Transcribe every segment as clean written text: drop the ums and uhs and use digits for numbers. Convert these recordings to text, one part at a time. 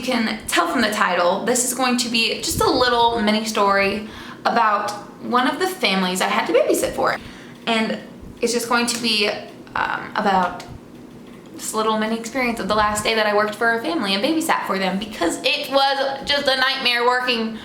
can tell from the title, this is going to be just a little mini story about one of the families I had to babysit for. And it's just going to be about this little mini experience of the last day that I worked for a family and babysat for them, because it was just a nightmare working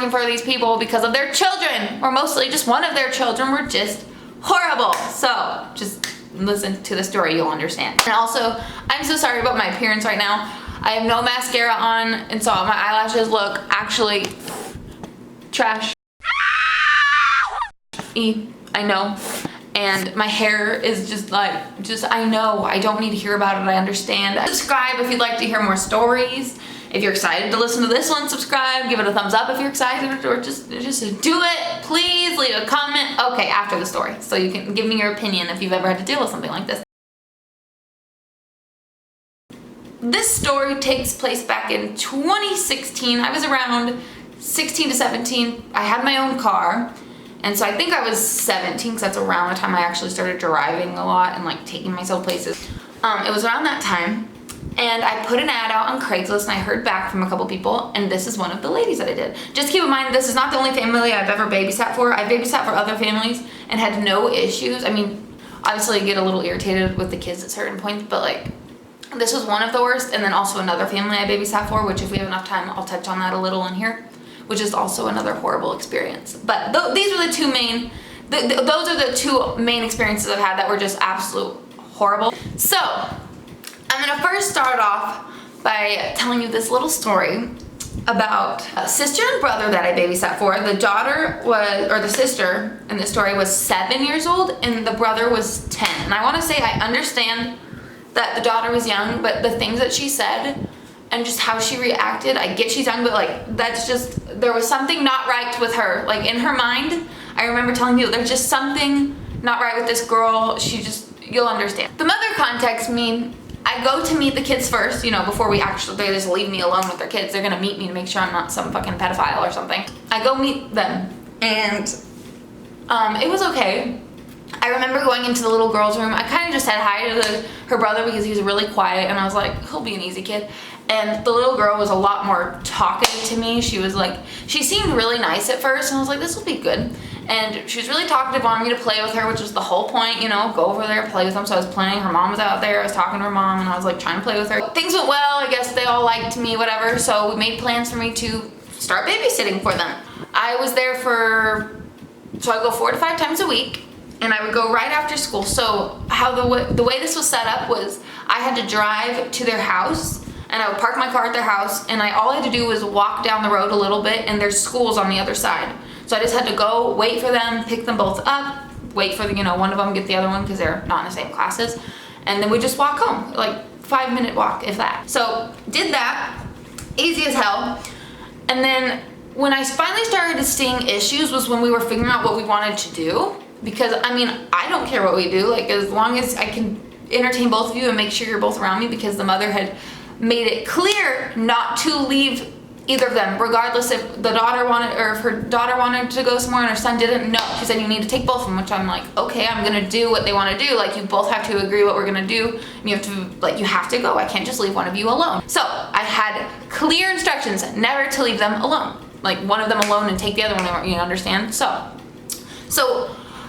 for these people because of their children, or mostly just one of their children were just horrible. So just listen to the story, you'll understand. And also, I'm so sorry about my appearance right now. I have no mascara on, and so my eyelashes look actually trash. I know. And my hair is just I know, I don't need to hear about it, I understand. Subscribe if you'd like to hear more stories. If you're excited to listen to this one, subscribe, give it a thumbs up if you're excited, or just do it. Please leave a comment, okay, after the story, so you can give me your opinion if you've ever had to deal with something like this. This story takes place back in 2016. I was around 16 to 17. I had my own car. And so I think I was 17, because that's around the time I actually started driving a lot and like taking myself places. It was around that time, and I put an ad out on Craigslist, and I heard back from a couple people, and this is one of the ladies that I did. Just keep in mind, this is not the only family I've ever babysat for. I babysat for other families and had no issues. I mean, obviously I get a little irritated with the kids at certain points, but like, this was one of the worst. And then also another family I babysat for, which if we have enough time, I'll touch on that a little in here, which is also another horrible experience. But these were the two main, those are the two main experiences I've had that were just absolute horrible. So I'm gonna first start off by telling you this little story about a sister and brother that I babysat for. The daughter was, or the sister in this story was 7 years old, and the brother was 10. And I wanna say I understand that the daughter was young, but the things that she said and just how she reacted, I get she's young, but like, that's just, there was something not right with her. Like in her mind, I remember telling you, there's just something not right with this girl. She just, you'll understand. The mother contacts me. I go to meet the kids first, you know, before they just leave me alone with their kids. They're gonna meet me to make sure I'm not some fucking pedophile or something. I go meet them, and it was okay. I remember going into the little girl's room. I kind of just said hi to her brother because he was really quiet, and I was like, he'll be an easy kid. And the little girl was a lot more talkative to me. She was like, she seemed really nice at first, and I was like, this will be good. And she was really talkative, wanted me to play with her, which was the whole point, you know, go over there, play with them. So I was playing, her mom was out there, I was talking to her mom, and I was like trying to play with her. Things went well, I guess they all liked me, whatever. So we made plans for me to start babysitting for them. I was there so I go 4 to 5 times a week, and I would go right after school. So how the way this was set up was I had to drive to their house, and I would park my car at their house, and all I had to do was walk down the road a little bit, and there's schools on the other side. So I just had to go, wait for them, pick them both up, wait for one of them get the other one because they're not in the same classes, and then we just walk home, like 5-minute walk, if that. So did that, easy as hell. And then when I finally started seeing issues was when we were figuring out what we wanted to do, because I mean, I don't care what we do, like as long as I can entertain both of you and make sure you're both around me, because the mother had made it clear not to leave either of them, regardless if the daughter wanted, or if her daughter wanted to go somewhere and her son didn't. No, she said you need to take both of them, which I'm like, okay, I'm gonna do what they want to do. Like, you both have to agree what we're gonna do, and you have to go. I can't just leave one of you alone. So I had clear instructions never to leave them alone, like one of them alone and take the other one, you understand? So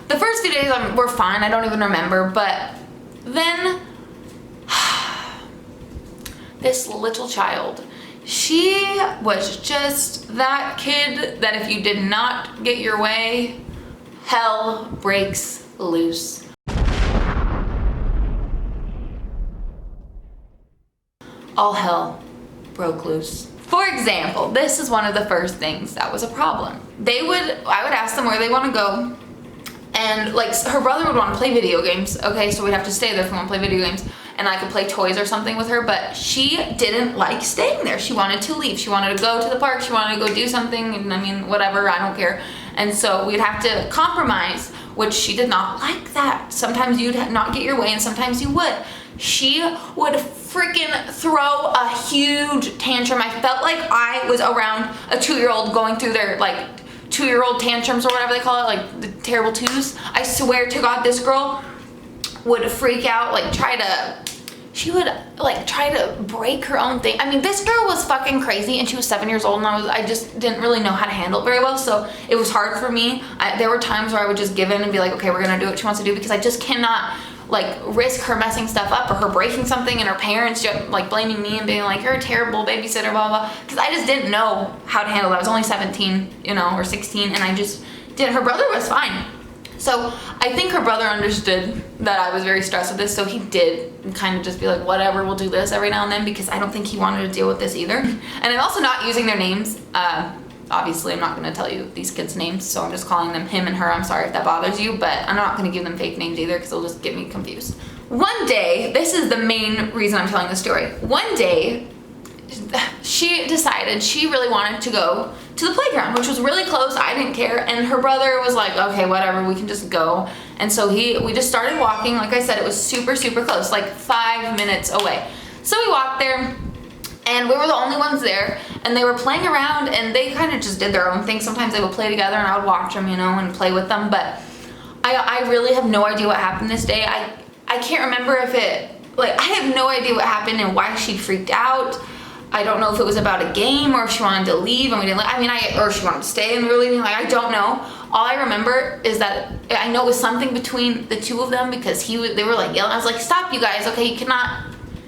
the first few days were fine, I don't even remember, but then this little child, she was just that kid that if you did not get your way, hell breaks loose. All hell broke loose. For example, this is one of the first things that was a problem. I would ask them where they want to go, and like her brother would want to play video games, okay, so we'd have to stay there if we want to play video games, and I could play toys or something with her, but she didn't like staying there. She wanted to leave. She wanted to go to the park. She wanted to go do something, and I mean, whatever, I don't care. And so we'd have to compromise, which she did not like that. Sometimes you'd not get your way, and sometimes you would. She would freaking throw a huge tantrum. I felt like I was around a 2-year-old going through their, like, 2-year-old tantrums or whatever they call it, like the terrible twos. I swear to God, this girl would freak out, like try to she would like try to break her own thing. I mean, this girl was fucking crazy, and she was 7 years old, and I just didn't really know how to handle it very well, so it was hard for me. There were times where I would just give in and be like, okay, we're gonna do what she wants to do, because I just cannot like risk her messing stuff up or her breaking something and her parents just like blaming me and being like, you're a terrible babysitter, blah blah, because I just didn't know how to handle that. I was only 17, you know, or 16, and I just didn't. Her brother was fine. So I think her brother understood that I was very stressed with this, so he did kind of just be like, whatever, we'll do this every now and then, because I don't think he wanted to deal with this either. And I'm also not using their names. Obviously, I'm not going to tell you these kids' names, so I'm just calling them him and her. I'm sorry if that bothers you, but I'm not going to give them fake names either, because it'll just get me confused. One day, this is the main reason I'm telling this story. One day, she decided she really wanted to go to the playground, which was really close. I didn't care, and her brother was like, okay, whatever, we can just go. And so we just started walking. Like I said, it was super close, like 5 minutes away. So we walked there, and we were the only ones there, and they were playing around, and they kind of just did their own thing. Sometimes they would play together, and I would watch them, you know, and play with them. But I really have no idea what happened this day. I can't remember if it, like, I have no idea what happened and why she freaked out. I don't know if it was about a game or if she wanted to leave and we didn't, or she wanted to stay and we were leaving. Like, I don't know. All I remember is that I know it was something between the two of them, because they were like yelling. I was like, stop, you guys, okay, you cannot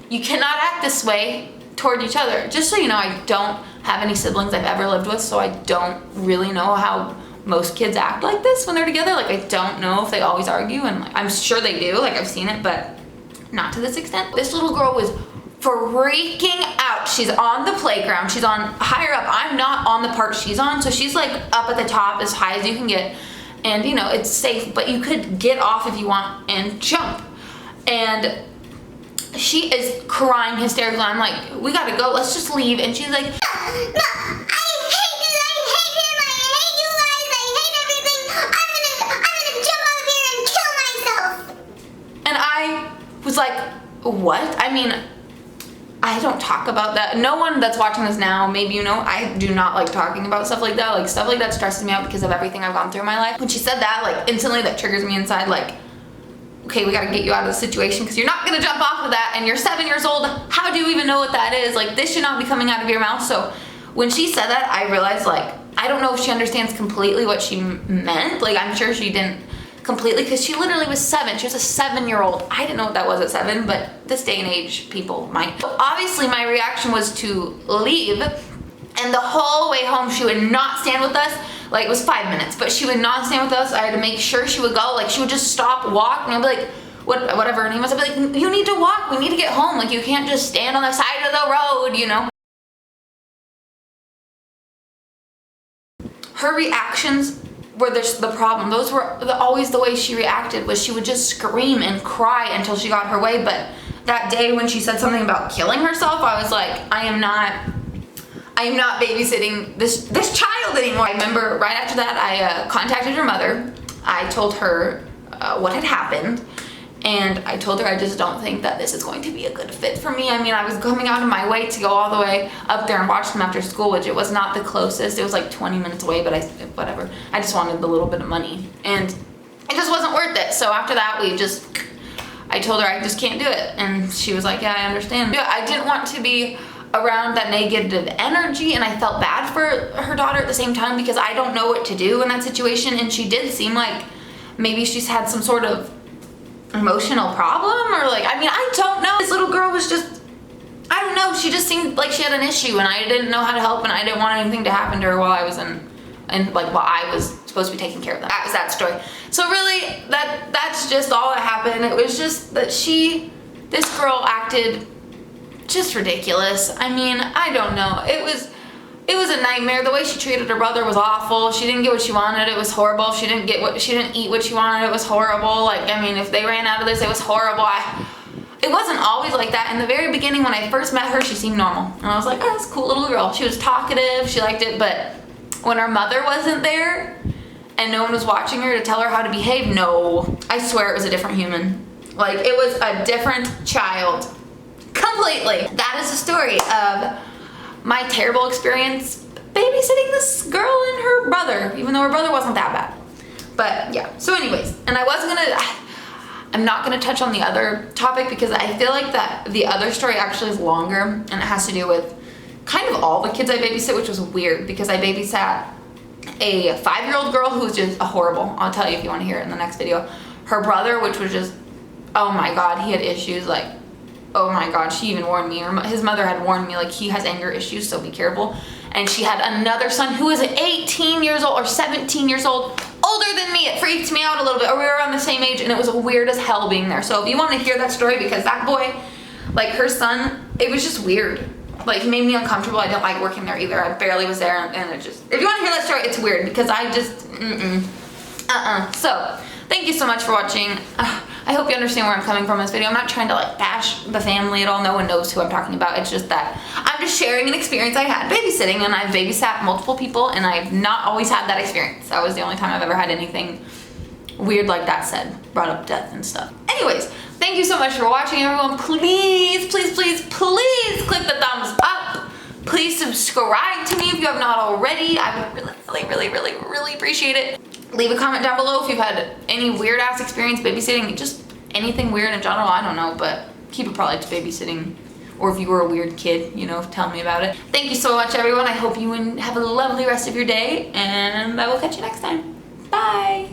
act this way toward each other. Just so you know, I don't have any siblings I've ever lived with, so I don't really know how most kids act like this when they're together. Like, I don't know if they always argue, and like, I'm sure they do, like I've seen it, but not to this extent. This little girl was freaking out. She's on the playground, she's on higher up. I'm not on the part she's on, so she's like up at the top as high as you can get, and you know, it's safe, but you could get off if you want and jump. And she is crying hysterically. I'm like, we gotta go, let's just leave. And she's like, no, I hate it, I hate him, I hate you guys, I hate everything. I'm gonna jump out of here and kill myself. And I was like, what? I mean, I don't talk about that. No one that's watching this now, maybe you know, I do not like talking about stuff like that. Like, stuff like that stresses me out because of everything I've gone through in my life. When she said that, like, instantly that triggers me inside, like, okay, we gotta get you out of the situation, because you're not gonna jump off of that, and you're 7 years old. How do you even know what that is? Like, this should not be coming out of your mouth. So when she said that, I realized, like, I don't know if she understands completely what she meant. Like, I'm sure she didn't completely, because she literally was 7. She was a 7-year-old. I didn't know what that was at 7, but this day and age, people might. So obviously, my reaction was to leave, and the whole way home, she would not stand with us. Like, it was 5 minutes, but she would not stand with us. I had to make sure she would go. Like, she would just stop, walk, and I'd be like, whatever her name was, I'd be like, you need to walk. We need to get home. Like, you can't just stand on the side of the road, you know? Her reactions were the problem. Those were always the way she reacted, was she would just scream and cry until she got her way. But that day when she said something about killing herself, I was like, I am not babysitting this child anymore. I remember right after that, I contacted her mother. I told her what had happened, and I told her I just don't think that this is going to be a good fit for me. I mean, I was coming out of my way to go all the way up there and watch them after school, which it was not the closest. It was like 20 minutes away, but whatever. I just wanted the little bit of money, and it just wasn't worth it. So after that, I told her I just can't do it, and she was like, yeah, I understand. I didn't want to be around that negative energy, and I felt bad for her daughter at the same time, because I don't know what to do in that situation. And she did seem like maybe she's had some sort of emotional problem, or like, I mean, I don't know. This little girl was just, I don't know, she just seemed like she had an issue, and I didn't know how to help, and I didn't want anything to happen to her while I was while I was supposed to be taking care of them. That was that story. So really, that's just all that happened. It was just that this girl acted just ridiculous. I mean, I don't know. It was a nightmare. The way she treated her brother was awful. She didn't get what she wanted. It was horrible. She didn't eat what she wanted. It was horrible. Like, I mean, if they ran out of this, it was horrible. It wasn't always like that. In the very beginning, when I first met her, she seemed normal, and I was like, oh, that's a cool little girl. She was talkative. She liked it. But when her mother wasn't there and no one was watching her to tell her how to behave, no, I swear it was a different human. Like, it was a different child. Completely. That is the story of my terrible experience babysitting this girl and her brother, even though her brother wasn't that bad. But yeah, so anyways, and I I'm not going to touch on the other topic because I feel like that the other story actually is longer, and it has to do with kind of all the kids I babysit, which was weird because I babysat a 5-year-old girl who was just horrible. I'll tell you if you want to hear it in the next video. Her brother, which was just, oh my god, he had issues, like, oh my god, she even warned me, or his mother had warned me, like, he has anger issues, so be careful. And she had another son who was 18 years old or 17 years old, older than me. It freaked me out a little bit, or we were around the same age, and it was weird as hell being there. So if you want to hear that story, because that boy, like, her son, it was just weird. Like, he made me uncomfortable. I didn't like working there either. I barely was there, and it just, if you want to hear that story, it's weird, because I just, So, thank you so much for watching. I hope you understand where I'm coming from in this video. I'm not trying to, like, bash the family at all. No one knows who I'm talking about. It's just that I'm just sharing an experience I had babysitting, and I've babysat multiple people, and I've not always had that experience. That was the only time I've ever had anything weird like that said, brought up death and stuff. Anyways, thank you so much for watching, everyone. Please, please, please, please click the thumbs up. Please subscribe to me if you have not already. I would really appreciate it. Leave a comment down below if you've had any weird ass experience babysitting, just anything weird in general, I don't know, but keep it probably to babysitting. Or if you were a weird kid, you know, tell me about it. Thank you so much, everyone. I hope you have a lovely rest of your day, and I will catch you next time. Bye.